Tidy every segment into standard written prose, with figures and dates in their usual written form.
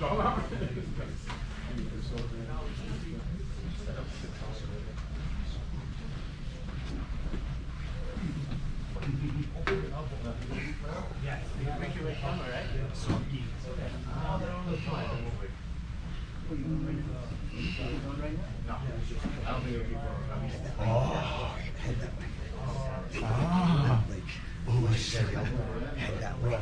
Oh, head that way. Ah, oh, shit. Head that way.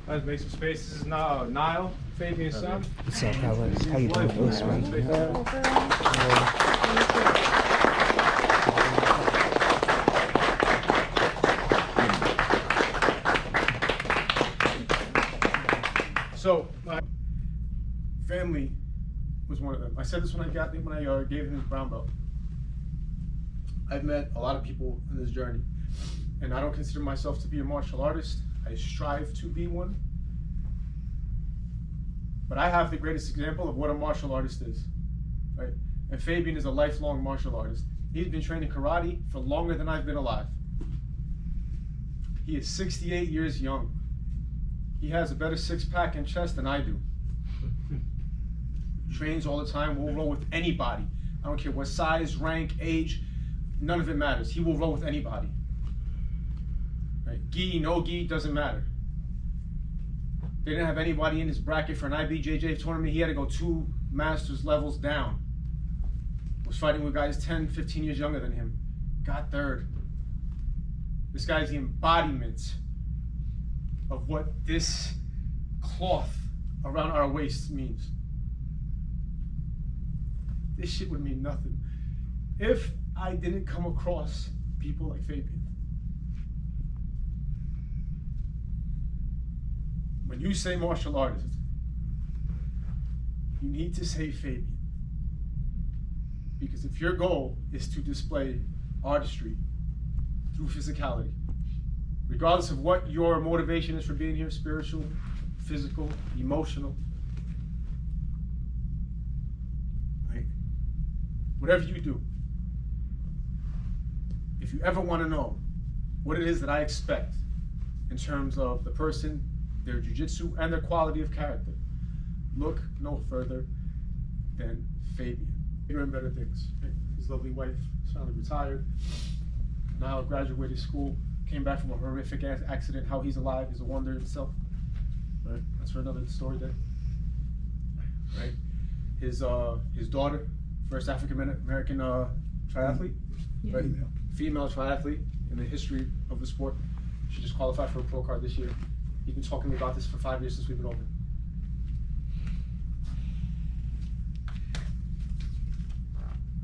Let's make some space. This is Niall, Fabian's son. What's up, fellas? How you doing, folks, man? So my family was one of them. I said this when I gave him his brown belt. I've met a lot of people in this journey, and I don't consider myself to be a martial artist. I strive to be one, but I have the greatest example of what a martial artist is, right? And Fabian is a lifelong martial artist. He's been training karate for longer than I've been alive. He is 68 years young. He has a better six-pack and chest than I do. Trains all the time, will roll with anybody. I don't care what size, rank, age, none of it matters. He will roll with anybody. Right? Gi, no gi, doesn't matter. They didn't have anybody in his bracket for an IBJJ tournament. He had to go 2 masters levels down. Was fighting with guys 10, 15 years younger than him. Got third. This guy's the embodiment of what this cloth around our waist means. This shit would mean nothing if I didn't come across people like Fabian. When you say martial artist, you need to say Fabian. Because if your goal is to display artistry through physicality, regardless of what your motivation is for being here, spiritual, physical, emotional, right? Whatever you do, if you ever want to know what it is that I expect in terms of the person, their jiu-jitsu, and their quality of character, look no further than Fabian. Bigger and better things. His lovely wife is finally retired. Now graduated school, came back from a horrific accident. How he's alive is a wonder in itself. Right? That's for another story day. Right? His daughter, first African American triathlete, yeah. Right? Female triathlete in the history of the sport. She just qualified for a pro card this year. He's been talking to me about this for 5 years since we've been open.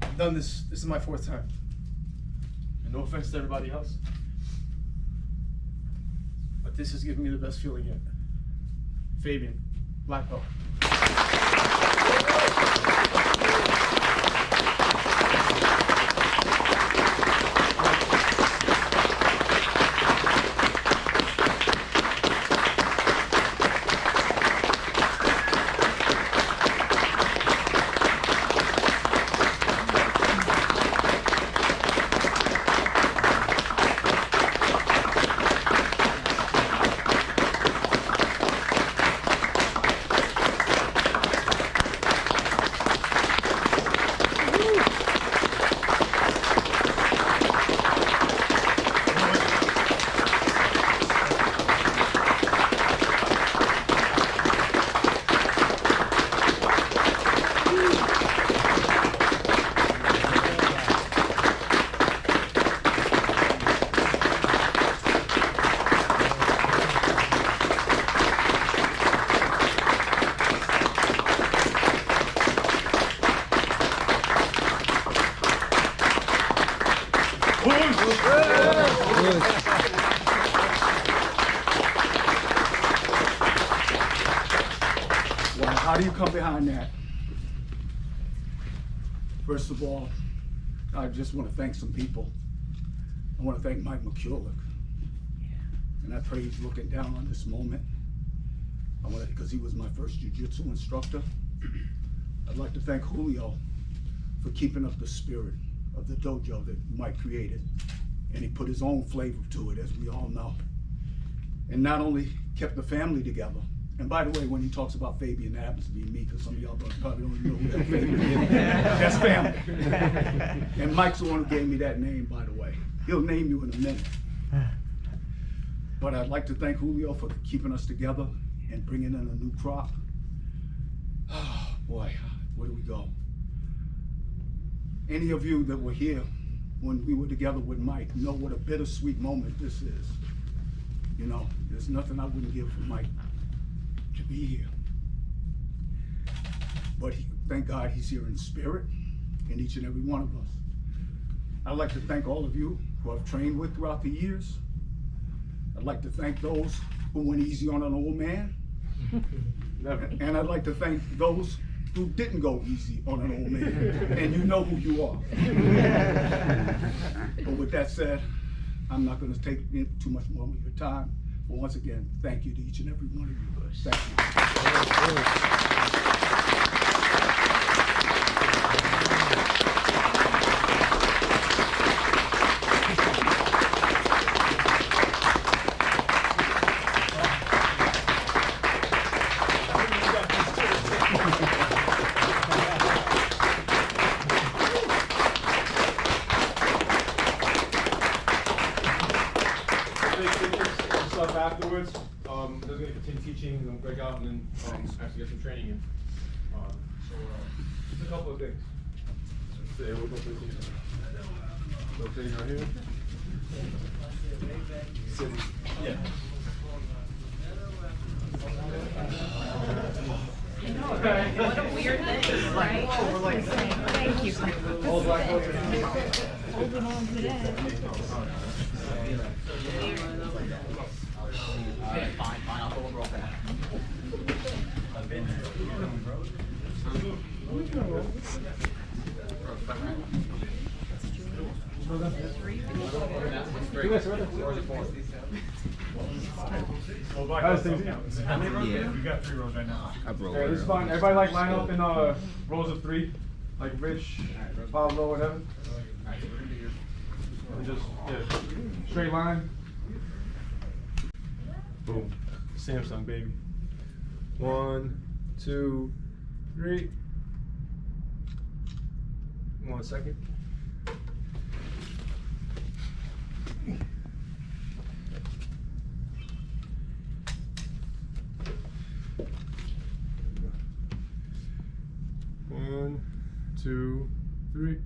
I've done this. This is my 4th time. And no offense to everybody else, but this has given me the best feeling yet. Fabian, black belt. How do you come behind that? First of all, I just want to thank some people. I want to thank Mike McCulloch. And I pray he's looking down on this moment. Because he was my first jiu-jitsu instructor. I'd like to thank Julio for keeping up the spirit of the dojo that Mike created. And he put his own flavor to it, as we all know. And not only kept the family together. And by the way, when he talks about Fabian, that happens to be me, because some of y'all probably don't know who that Fabian is. That's family. And Mike's the one who gave me that name, by the way. He'll name you in a minute. But I'd like to thank Julio for keeping us together and bringing in a new crop. Oh boy, where do we go? Any of you that were here when we were together with Mike know what a bittersweet moment this is. You know, there's nothing I wouldn't give for Mike to be here. But thank God he's here in spirit, in each and every one of us. I'd like to thank all of you who I've trained with throughout the years. I'd like to thank those who went easy on an old man. And I'd like to thank those who didn't go easy on an old man. And you know who you are. But with that said, I'm not going to take too much more of your time. But once again, thank you to each and every one of you. Thank you. Afterwards, they're going to continue teaching and then break out and then actually get some training in. Just a couple of things. We'll go through these. So thing right here. Sitting. Yeah. What a weird thing, right? Thank you. Holding on to that. Fine, I'll go over all that. How many rows? We got 3 rows right now. Yeah, this is fine. Everybody like line up in rows of 3, like Rich, Pablo, whatever. And just straight line. Boom. Samsung, baby. 1, 2, 3. 1 second. One, 2, 3.